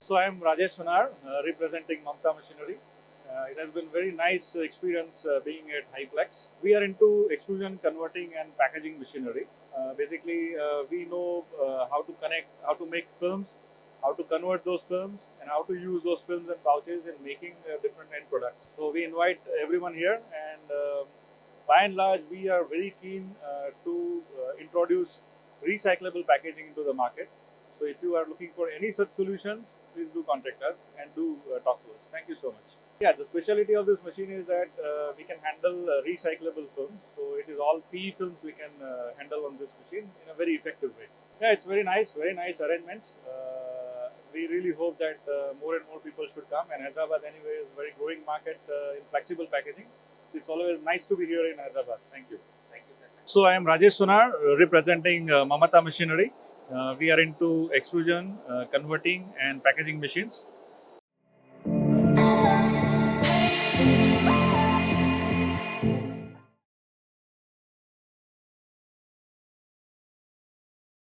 So I am Rajesh Sonar, representing Mamata Machinery. It has been very nice experience being at HIPLEX. We are into extrusion, converting, and packaging machinery. Basically, we know how to connect, how to make films, how to convert those films, and how to use those films and pouches in making different end products. So we invite everyone here, and by and large, we are very keen to introduce recyclable packaging into the market. So if you are looking for any such solutions, please do contact us and do talk to us. Thank you so much. Yeah, the specialty of this machine is that we can handle recyclable films. So it is all PE films we can handle on this machine in a very effective way. Yeah, it's very nice arrangements. We really hope that more and more people should come. And Hyderabad, anyway, is a very growing market in flexible packaging. It's always nice to be here in Hyderabad. Thank you. Thank you. So I am Rajesh Sonar, representing Mamata Machinery. We are into extrusion, converting, and packaging machines.